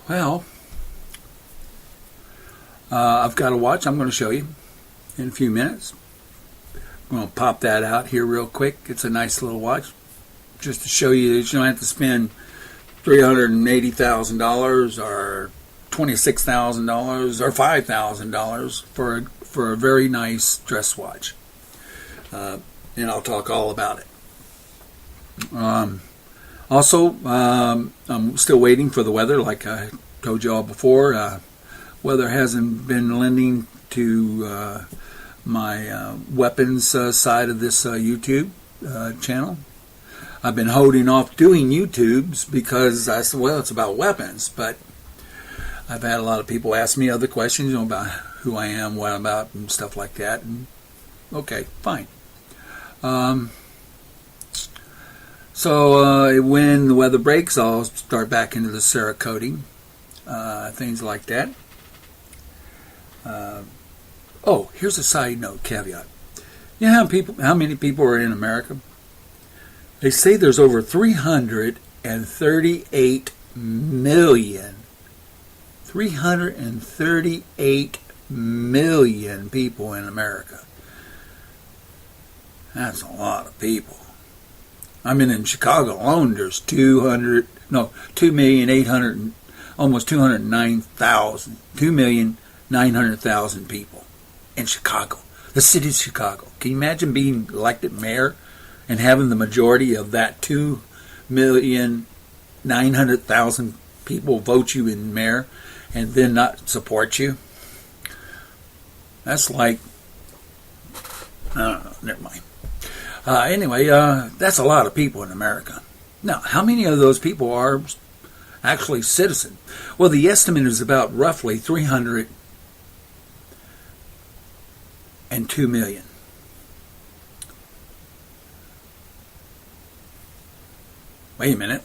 Well, I've got a watch I'm going to show you in a few minutes. I'm going to pop that out here real quick. It's a nice little watch just to show you that you don't have to spend $380,000 or $26,000 or $5,000 for a very nice dress watch. And I'll talk all about it. Also, I'm still waiting for the weather, like I told you all before. Weather hasn't been lending to my weapons side of this YouTube channel. I've been holding off doing YouTubes because I said, well, it's about weapons, but I've had a lot of people ask me other questions, about who I am, what I'm about, and stuff like that. And okay, fine. So when the weather breaks, I'll start back into the Cerakoting, things like that. Here's a side note, caveat. You know how many people are in America? They say there's over 338 million. 338 million people in America. That's a lot of people. I mean, in Chicago alone, there's 2,800,000, almost 209,000, 2,900,000 people in Chicago, the city of Chicago. Can you imagine being elected mayor and having the majority of that 2,900,000 people vote you in mayor and then not support you? That's like, I don't know, never mind. Anyway, that's a lot of people in America. Now, how many of those people are actually citizens? Well, the estimate is about roughly 302 million. Wait a minute.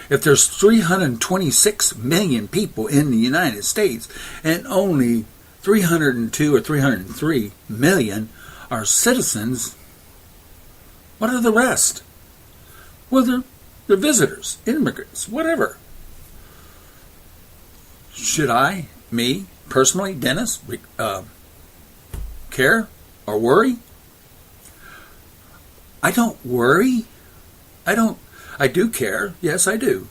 If there's 326 million people in the United States and only 302 or 303 million are citizens, what are the rest? Well, they're visitors, immigrants, whatever. Should I, me, personally, Dennis, care or worry? I don't worry. I do care. Yes, I do.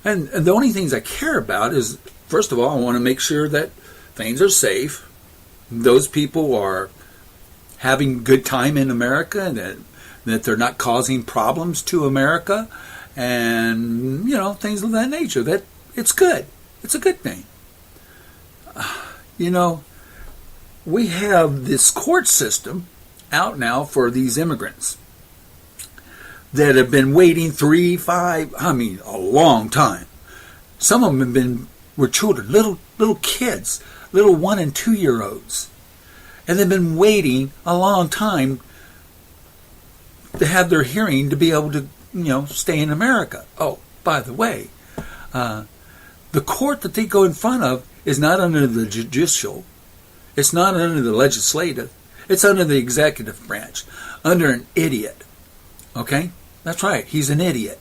And the only things I care about is, first of all, I want to make sure that things are safe. Those people are having a good time in America, and that they're not causing problems to America, and, things of that nature. That it's good. It's a good thing. We have this court system out now for these immigrants that have been waiting a long time. Some of them were children, little kids, little 1 and 2 year olds. And they've been waiting a long time to have their hearing to be able to, stay in America. Oh, by the way, the court that they go in front of is not under the judicial. It's not under the legislative. It's under the executive branch, under an idiot. Okay? That's right. He's an idiot.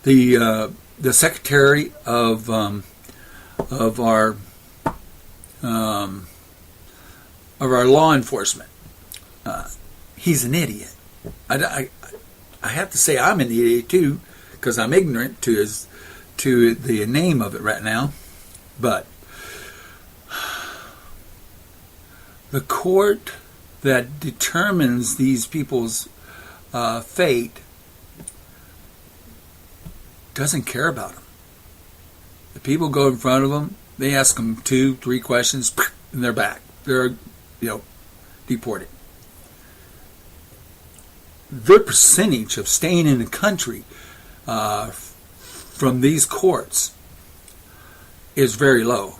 The secretary of our law enforcement. He's an idiot. I have to say I'm an idiot too, because I'm ignorant to the name of it right now. But the court that determines these people's fate doesn't care about them. The people go in front of them, they ask them 2-3 questions, and they're back. They're, deported. Their percentage of staying in the country from these courts is very low.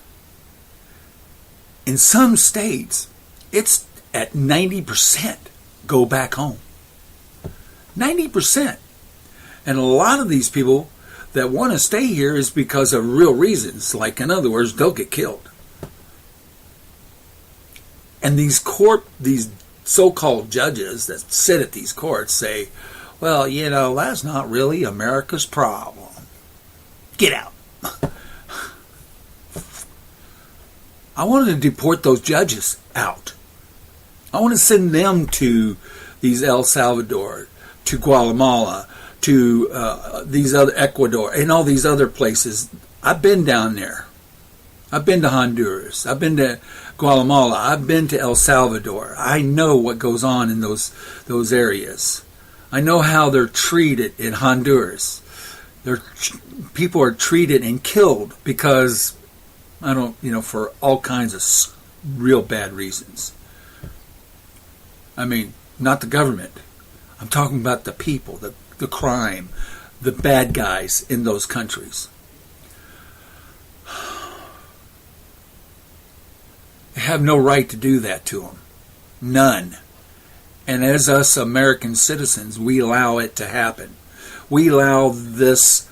In some states, it's at 90% go back home. 90%. And a lot of these people that want to stay here is because of real reasons. Like, in other words, they'll get killed. And these so-called judges that sit at these courts say, well, that's not really America's problem. Get out. I want to deport those judges out. I want to send them to these El Salvador, to Guatemala, to these other Ecuador, and all these other places. I've been down there. I've been to Honduras. I've been to Guatemala. I've been to El Salvador. I know what goes on in those areas. I know how they're treated in Honduras. People are treated and killed because, for all kinds of real bad reasons. I mean, not the government. I'm talking about the people, the crime, the bad guys in those countries. They have no right to do that to them. None. And as us American citizens, we allow it to happen. We allow this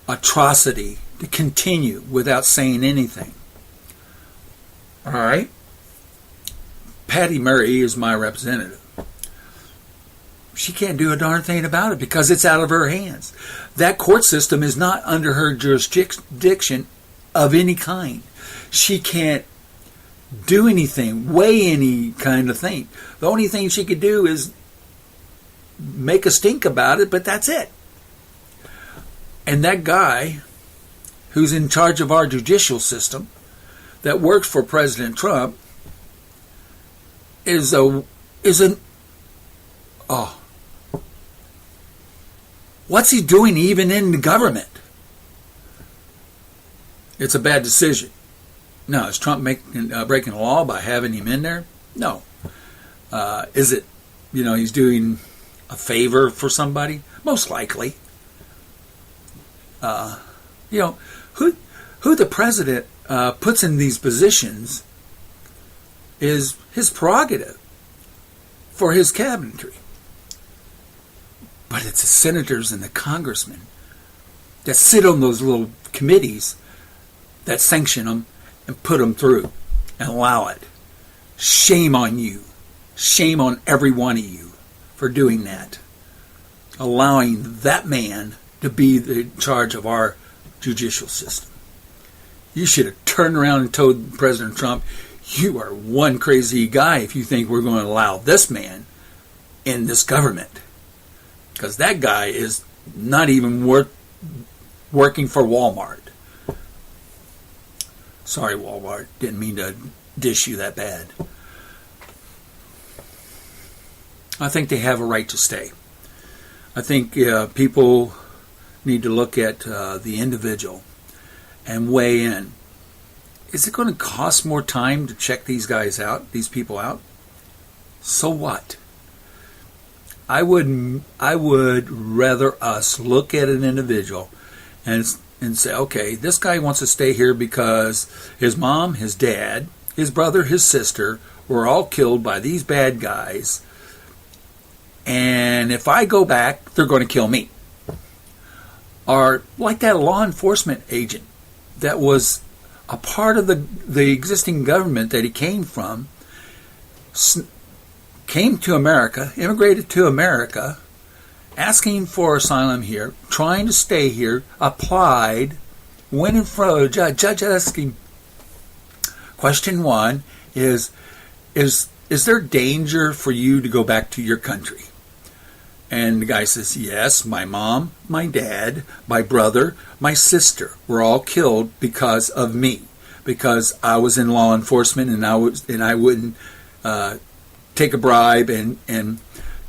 atrocity to continue without saying anything. All right? Patty Murray is my representative. She can't do a darn thing about it because it's out of her hands. That court system is not under her jurisdiction of any kind. She can't do anything, weigh any kind of thing. The only thing she could do is make a stink about it, but that's it. And that guy who's in charge of our judicial system that works for President Trump what's he doing even in the government? It's a bad decision. No, is Trump breaking the law by having him in there? No. Is it, he's doing a favor for somebody? Most likely. Who the president puts in these positions is his prerogative for his cabinetry. But it's the senators and the congressmen that sit on those little committees that sanction them and put them through and allow it. Shame on you. Shame on every one of you for doing that. Allowing that man to be in charge of our judicial system. You should have turned around and told President Trump, you are one crazy guy if you think we're going to allow this man in this government. Because that guy is not even working for Walmart. Sorry, Walmart. Didn't mean to dish you that bad. I think they have a right to stay. I think people need to look at the individual and weigh in. Is it going to cost more time to check these guys out, these people out? So what? I would rather us look at an individual and say, okay, this guy wants to stay here because his mom, his dad, his brother, his sister were all killed by these bad guys. And if I go back, they're going to kill me. Or like that law enforcement agent that was a part of the existing government that he came from, came to America, immigrated to America, asking for asylum here, trying to stay here, applied, went in front of a judge. Judge asking, question one is there danger for you to go back to your country? And the guy says, yes, my mom, my dad, my brother, my sister were all killed because of me, because I was in law enforcement and I wouldn't take a bribe and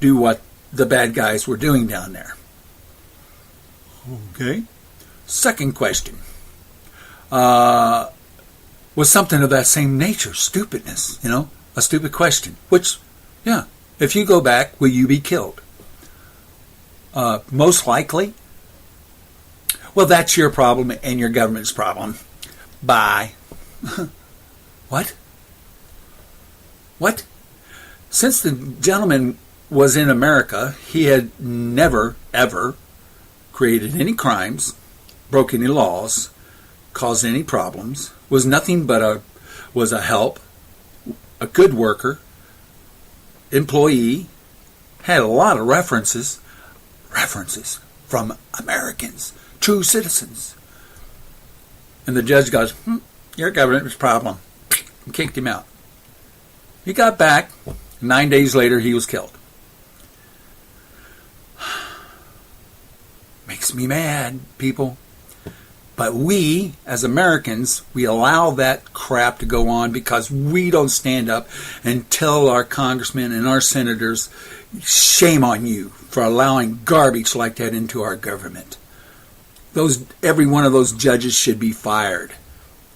do what the bad guys were doing down there. Okay. Second question was something of that same nature, stupidness, a stupid question. Which, yeah, if you go back, will you be killed? Most likely. Well, that's your problem and your government's problem. Bye. What? What? Since the gentleman was in America, he had never, ever created any crimes, broke any laws, caused any problems, was nothing but was a help, a good worker, employee, had a lot of references from Americans, true citizens. And the judge goes, Your government's problem. And kicked him out. He got back. 9 days later, he was killed. Makes me mad, people. But we, as Americans, we allow that crap to go on because we don't stand up and tell our congressmen and our senators, shame on you for allowing garbage like that into our government. Every one of those judges should be fired.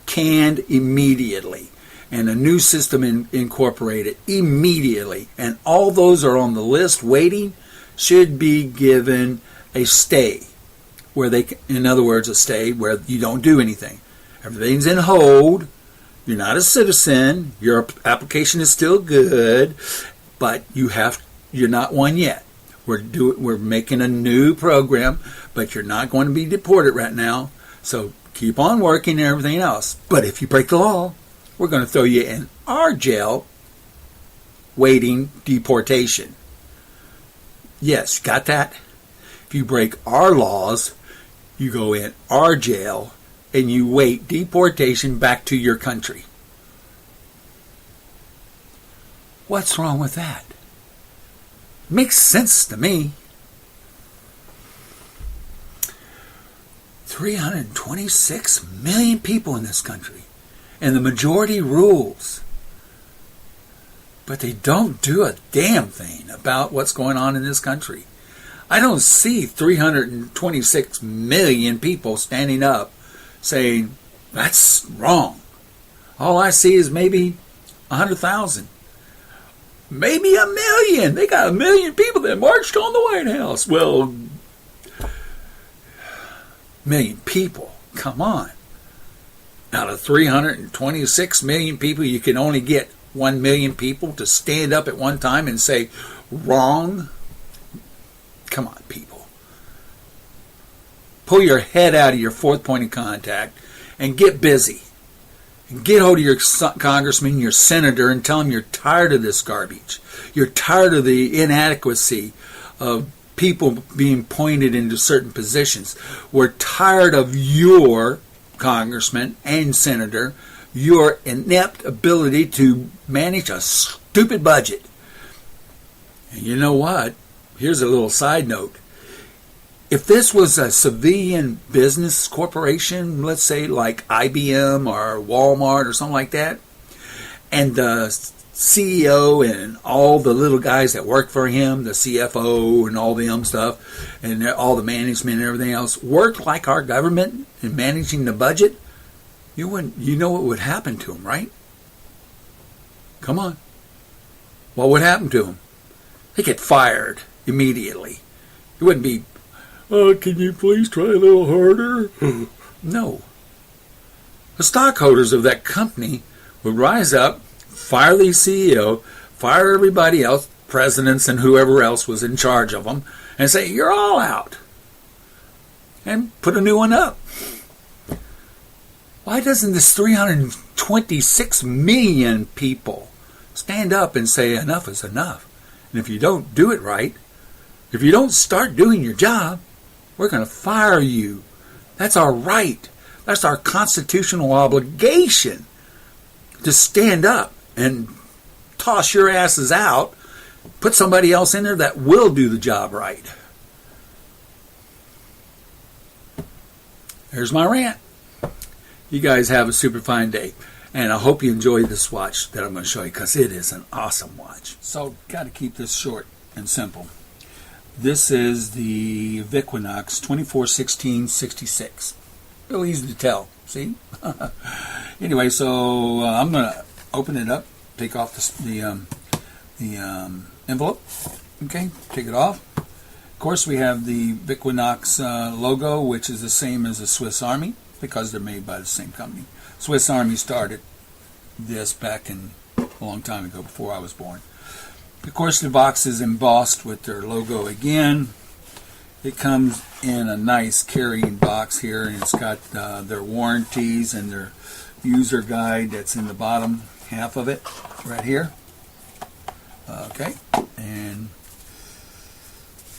Canned immediately. And a new system incorporated immediately. And all those are on the list waiting should be given a stay. In other words, a stay where you don't do anything. Everything's in hold. You're not a citizen. Your application is still good, but you're not one yet. We're making a new program, but you're not going to be deported right now. So keep on working and everything else. But if you break the law, we're going to throw you in our jail waiting deportation. Yes, got that? If you break our laws, you go in our jail and you wait deportation back to your country. What's wrong with that? Makes sense to me. 326 million people in this country, and the majority rules. But they don't do a damn thing about what's going on in this country. I don't see 326 million people standing up saying, that's wrong. All I see is maybe 100,000. Maybe 1 million. They got 1 million people that marched on the White House. Well, 1 million people. Come on. Out of 326 million people, you can only get 1 million people to stand up at one time and say, wrong. Come on, people. Pull your head out of your fourth point of contact and get busy. And get hold of your congressman, your senator, and tell them you're tired of this garbage. You're tired of the inadequacy of people being pointed into certain positions. We're tired of your congressman and senator, your inept ability to manage a stupid budget. And you know what? Here's a little side note. If this was a civilian business corporation, let's say like IBM or Walmart or something like that, and the CEO and all the little guys that work for him, the CFO and all them stuff, and all the management and everything else, worked like our government in managing the budget, you know what would happen to them, right? Come on. What would happen to them? They get fired immediately. It wouldn't be, can you please try a little harder? No. The stockholders of that company would rise up, fire the CEO, fire everybody else, presidents and whoever else was in charge of them, and say, you're all out. And put a new one up. Why doesn't this 326 million people stand up and say enough is enough? And if you don't do it right, if you don't start doing your job, we're going to fire you. That's our right. That's our constitutional obligation to stand up and toss your asses out, put somebody else in there that will do the job right. There's my rant. You guys have a super fine day. And I hope you enjoy this watch that I'm going to show you because it is an awesome watch. So, got to keep this short and simple. This is the Victorinox 2416-66. Real easy to tell, see? Anyway, so I'm going to open it up, take off the envelope. Okay, take it off. Of course, we have the Victorinox logo, which is the same as the Swiss Army because they're made by the same company. Swiss Army started this back in a long time ago, before I was born. Of course, the box is embossed with their logo again. It comes in a nice carrying box here, and it's got their warranties and their user guide that's in the bottom half of it, right here. Okay, and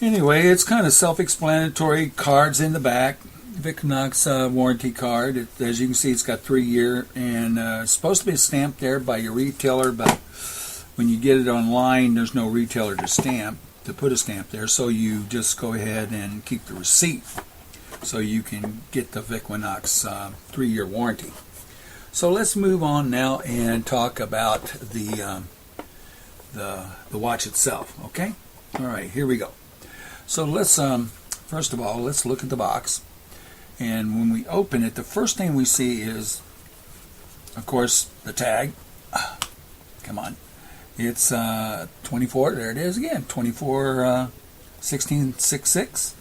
anyway, it's kind of self-explanatory. Cards in the back. Victorinox warranty card. As you can see, it's got 3-year, and it's supposed to be stamped there by your retailer, but when you get it online, there's no retailer to put a stamp there, so you just go ahead and keep the receipt so you can get the Victorinox 3-year warranty. So let's move on now and talk about the watch itself. Okay, all right, here we go. So let's first of all, let's look at the box. And when we open it, the first thing we see is, of course, the tag. Come on. It's 24, there it is again, 24 1666.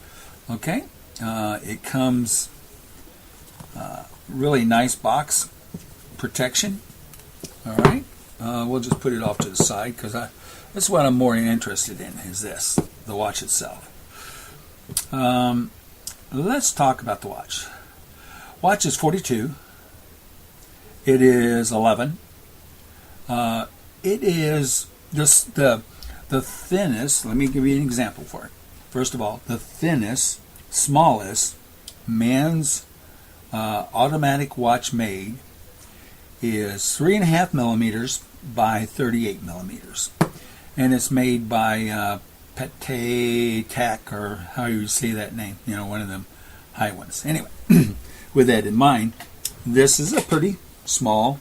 Okay. It comes really nice box protection. All right. We'll just put it off to the side because that's what I'm more interested in, is this, the watch itself. Let's talk about the watch. Watch is 42. It is 11. It is just the thinnest. Let me give you an example for it. First of all, the thinnest, smallest man's automatic watch made is 3.5 millimeters by 38 millimeters, and it's made by Tac, or how you say that name, one of them high ones. Anyway, with that in mind, this is a pretty small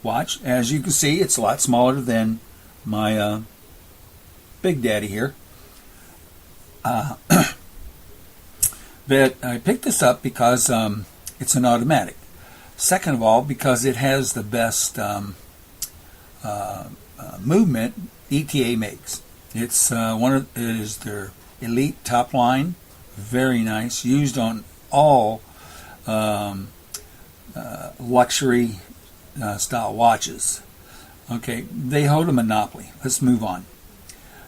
watch. As you can see, it's a lot smaller than my Big Daddy here. But I picked this up because it's an automatic. Second of all, because it has the best movement ETA makes. It's it is their elite top line, very nice, used on all luxury style watches. Okay, they hold a monopoly. Let's move on.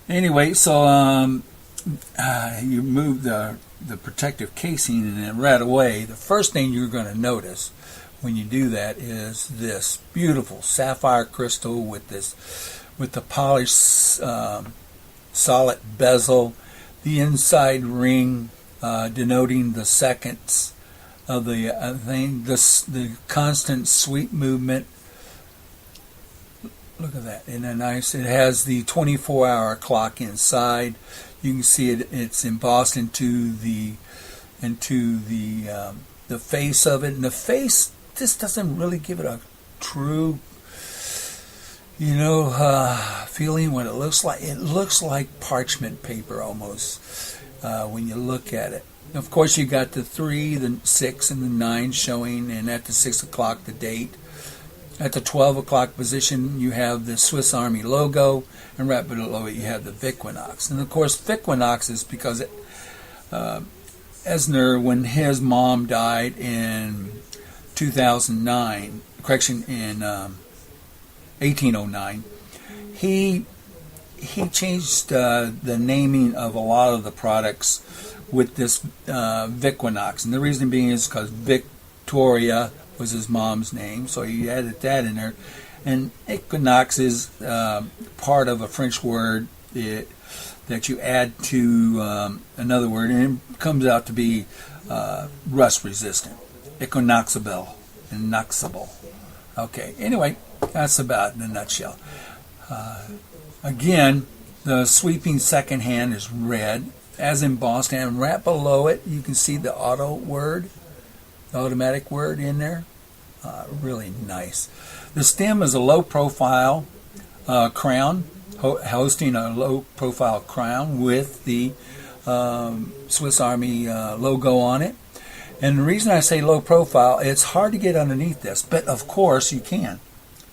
Anyway, so you move the protective casing, and then right away, the first thing you're going to notice when you do that is this beautiful sapphire crystal with the polished solid bezel, the inside ring denoting the seconds of the thing, the constant sweep movement. Look at that, isn't that nice? It has the 24-hour clock inside. You can see it's embossed into the face of it, and the face just doesn't really give it a true feeling what it looks like. It looks like parchment paper almost when you look at it. Of course, you got the 3, the 6, and the 9 showing, and at the 6 o'clock the date. At the 12 o'clock position, you have the Swiss Army logo, and right below it you have the Victorinox. And of course, Victorinox is because Esner, when his mom died in 2009, in 1809, he changed the naming of a lot of the products with this Victorinox, and the reason being is because Victoria was his mom's name, so he added that in there. And Equinox is part of a French word that you add to another word, and it comes out to be rust resistant. Equinoxable. Okay, anyway, that's about it in a nutshell. Again, the sweeping second hand is red, as embossed, and right below it you can see the automatic word in there. Really nice. The stem is a low profile crown, hosting a low profile crown with the Swiss Army logo on it. And the reason I say low profile, it's hard to get underneath this, but of course you can.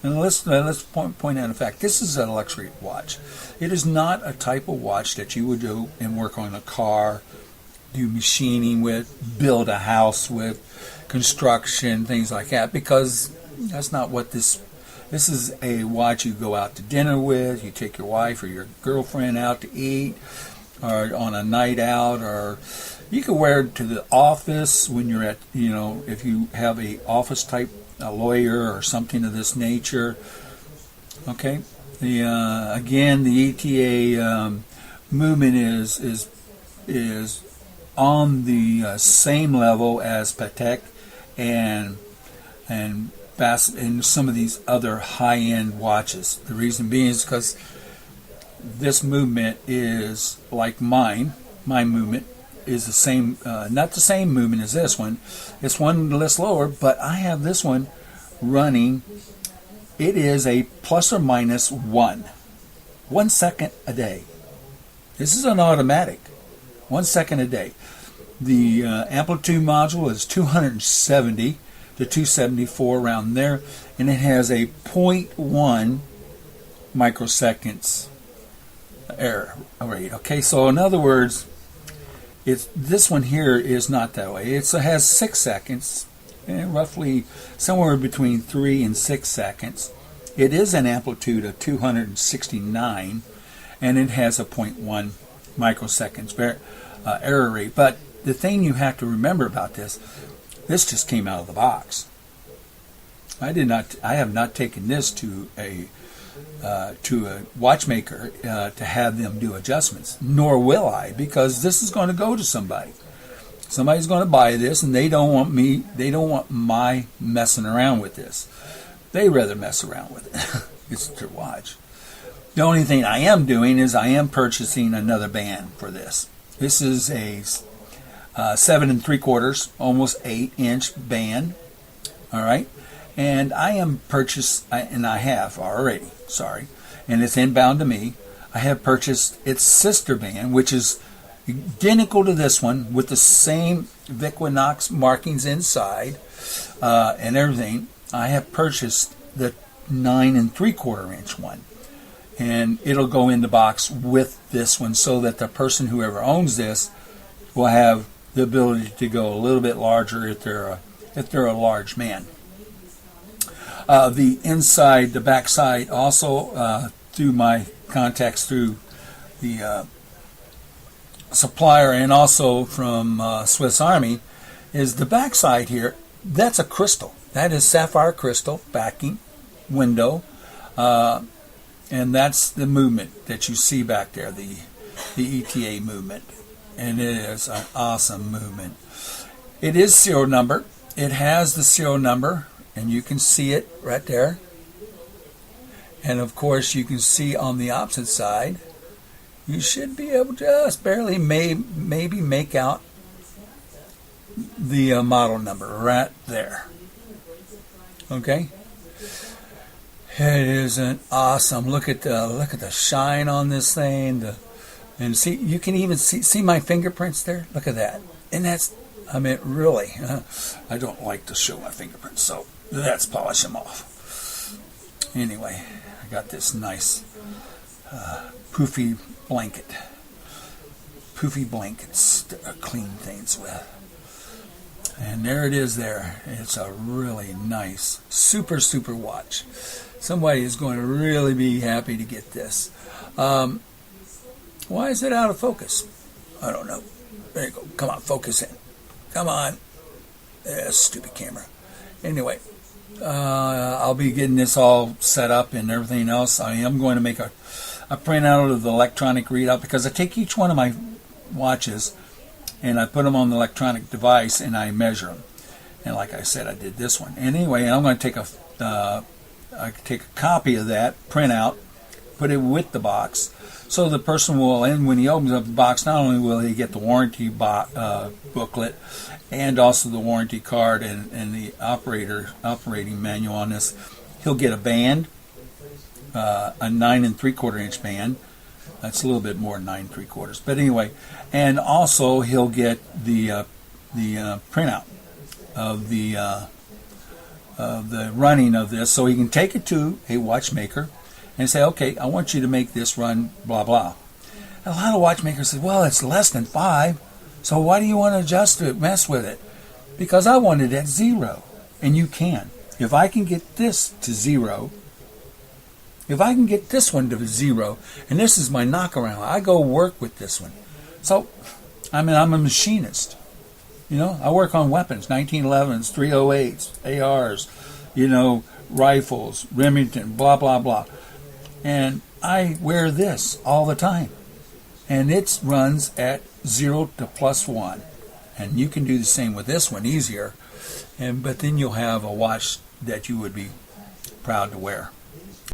And let's point out the fact, this is a luxury watch. It is not a type of watch that you would do and work on a car, do machining with, build a house with, construction, things like that, because that's not what this is. A watch you go out to dinner with, you take your wife or your girlfriend out to eat, or on a night out, or you can wear it to the office when you're at, if you have a office type, a lawyer or something of this nature. Okay, again, the ETA movement is on the same level as Patek and some of these other high-end watches. The reason being is because this movement is like mine. My movement is the same, not the same movement as this one. It's one less lower, but I have this one running. It is a plus or minus 1 second a day. This is an automatic, 1 second a day. The amplitude module is 270 to 274 around there, and it has a 0.1 microseconds error rate. Okay, so in other words, this one here is not that way. It has 6 seconds, and roughly somewhere between 3 and 6 seconds. It is an amplitude of 269, and it has a 0.1 microseconds error rate. But the thing you have to remember about this just came out of the box. I have not taken this to a watchmaker to have them do adjustments, nor will I, because this is going to go to somebody. Somebody's going to buy this, and they don't want my messing around with this. They rather mess around with it. It's their watch. The only thing I am doing is I am purchasing another band for this. This is a 7 3/4, almost 8-inch band. All right, and I have already. Sorry, and it's inbound to me. I have purchased its sister band, which is identical to this one with the same Victorinox markings inside and everything. I have purchased the 9 3/4 inch one, and it'll go in the box with this one, so that the person, whoever owns this, will have the ability to go a little bit larger if they're a large man. The inside, the back side, also through my contacts through the supplier and also from Swiss Army, is the back side here. That's a crystal. That is sapphire crystal backing window, and that's the movement that you see back there, the ETA movement, and it is an awesome movement. It is serial number. It has the serial number, and you can see it right there. And of course, you can see on the opposite side, you should be able to just barely maybe make out the model number right there. Okay, it is an awesome. Look at the shine on this thing. And see, you can even see my fingerprints there. Look at that, and that's. I mean, really, I don't like to show my fingerprints, so let's polish them off. Anyway, I got this nice poofy blankets to clean things with. And there it is there. It's a really nice, super watch. Somebody is going to really be happy to get this. Why is it out of focus? I don't know. There you go. Come on, focus in. Come on. Stupid camera. Anyway, I'll be getting this all set up and everything else. I am going to make a printout of the electronic readout, because I take each one of my watches and I put them on the electronic device and I measure them. And like I said, I did this one. And anyway, I'm going to take a copy of that printout, put it with the box, so the person will, and when he opens up the box, not only will he get the warranty booklet and also the warranty card and the operating manual on this, he'll get a band, a 9 3/4 inch band. That's a little bit more than 9 3/4, but anyway, and also he'll get the printout of the running of this, so he can take it to a watchmaker and say, okay, I want you to make this run blah blah. A lot of watchmakers say, well, it's less than 5, so why do you want to adjust it, mess with it? Because I want it at 0, and you can. If I can get this to 0, if I can get this one to 0, and this is my knockaround, I go work with this one. So, I mean, I'm a machinist. You know, I work on weapons, 1911s, 308s, ARs, you know, rifles, Remington, blah, blah, blah. And I wear this all the time. And it runs at 0 to +1. And you can do the same with this one easier. But then you'll have a watch that you would be proud to wear.